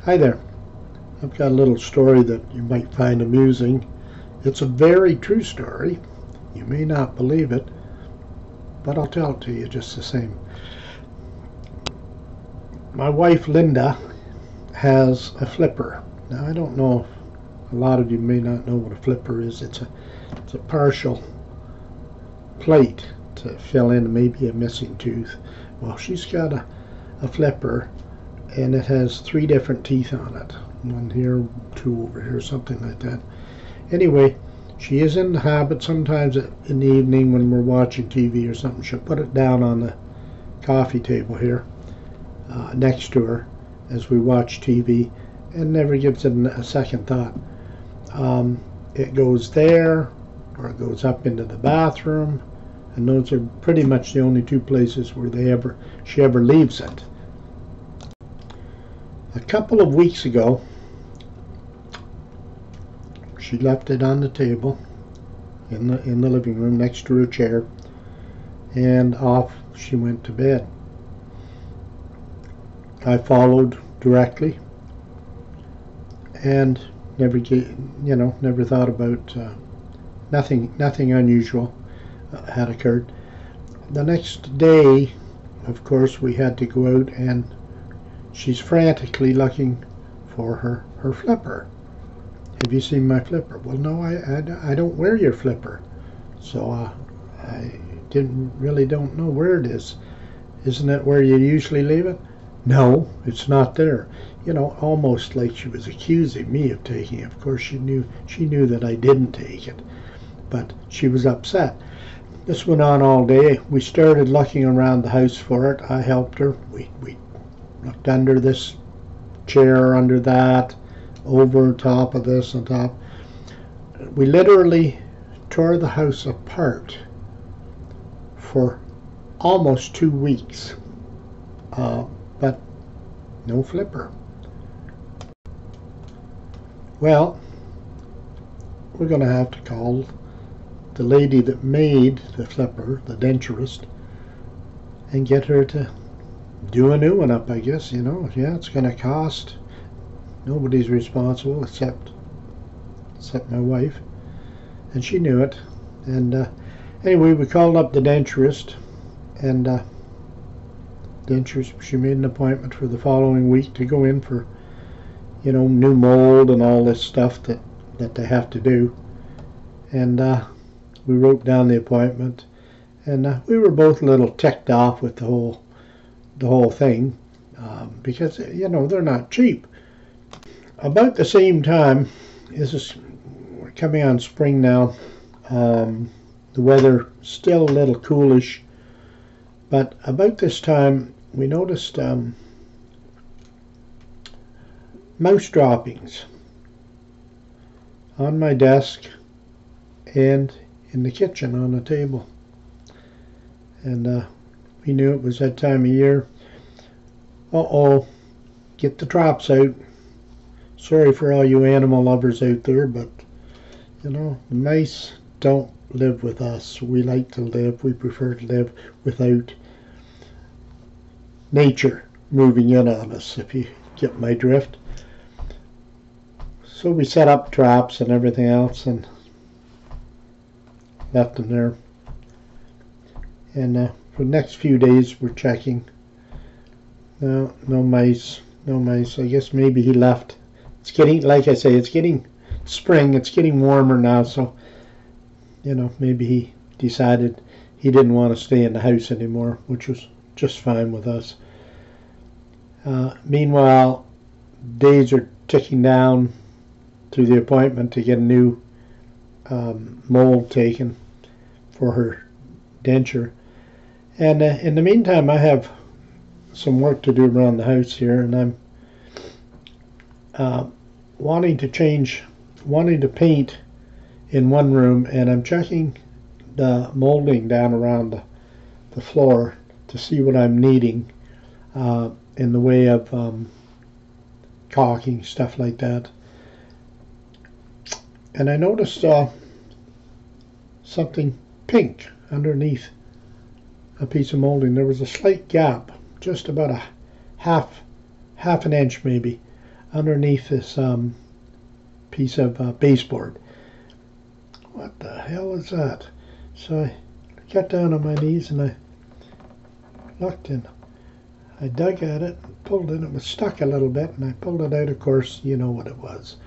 Hi there. I've got a little story that you might find amusing. It's a very true story. You may not believe it, but I'll tell it to you just the same. My wife Linda has a flipper. Now I don't know if a lot of you may not know what a flipper is. It's a partial plate to fill in maybe a missing tooth. Well, she's got a flipper, and it has 3 different teeth on it. One here, 2 over here, something like that. Anyway, she is in the habit sometimes in the evening when we're watching TV or something, she'll put it down on the coffee table here next to her as we watch TV and never gives it a second thought. It goes there, or it goes up into the bathroom, and those are pretty much the only 2 places where she ever leaves it. A couple of weeks ago, she left it on the table in the living room next to her chair, and off she went to bed. I followed directly and never thought about nothing unusual had occurred. The next day, of course, we had to go out, and she's frantically looking for her flipper. Have you seen my flipper? Well, no, I don't wear your flipper, so I don't know where it is. Isn't it where you usually leave it? No, it's not there. Almost like she was accusing me of taking it. Of course, she knew that I didn't take it, but she was upset. This went on all day. We started looking around the house for it. I helped her. We looked under this chair, under that, over top of this, on top. We literally tore the house apart for almost 2 weeks, but no flipper. Well, we're going to have to call the lady that made the flipper, the denturist, and get her to do a new one up, I guess. Yeah, it's going to cost. Nobody's responsible except my wife, and she knew it. And anyway, we called up the denturist, and she made an appointment for the following week to go in for new mold and all this stuff that they have to do. And we wrote down the appointment, and we were both a little ticked off with the whole thing, because they're not cheap. About the same time, we're coming on spring now. The weather still a little coolish, but about this time we noticed mouse droppings on my desk and in the kitchen on the table. And we knew it was that time of year. Get the traps out. Sorry for all you animal lovers out there, but the mice don't live with us. We like to live. We prefer to live without nature moving in on us, if you get my drift. So we set up traps and everything else and left them there. And for the next few days we're checking. No mice. I guess maybe he left. It's getting, like I say, it's getting spring. It's getting warmer now, so maybe he decided he didn't want to stay in the house anymore, which was just fine with us. Meanwhile, days are ticking down to the appointment to get a new mold taken for her denture. And in the meantime, I have some work to do around the house here, and I'm wanting to paint in one room, and I'm checking the molding down around the floor to see what I'm needing in the way of caulking, stuff like that. And I noticed something pink underneath a piece of molding. There was a slight gap, just about a half an inch maybe, underneath this piece of baseboard. What the hell is that? So I got down on my knees and I looked and I dug at it, pulled it. It was stuck a little bit, and I pulled it out. Of course, you know what it was.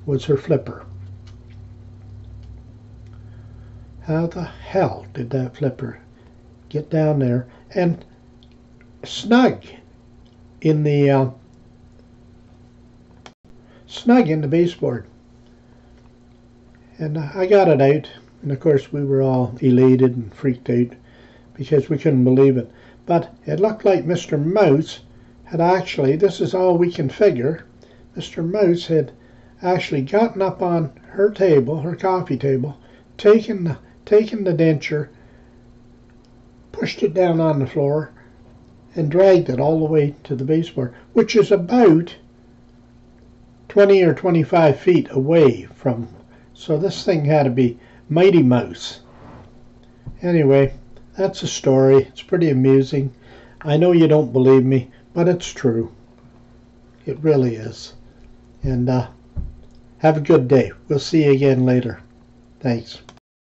It was her flipper. How the hell did that flipper get down there and snug in the baseboard? And I got it out, and of course we were all elated and freaked out because we couldn't believe it. But it looked like Mr. Mouse had actually, this is all we can figure, Mr. Mouse had actually gotten up on her table, her coffee table, taken the denture, pushed it down on the floor, and dragged it all the way to the baseboard, which is about 20 or 25 feet away from. So this thing had to be Mighty Mouse. Anyway, that's a story. It's pretty amusing. I know you don't believe me, but it's true. It really is. And have a good day. We'll see you again later. Thanks.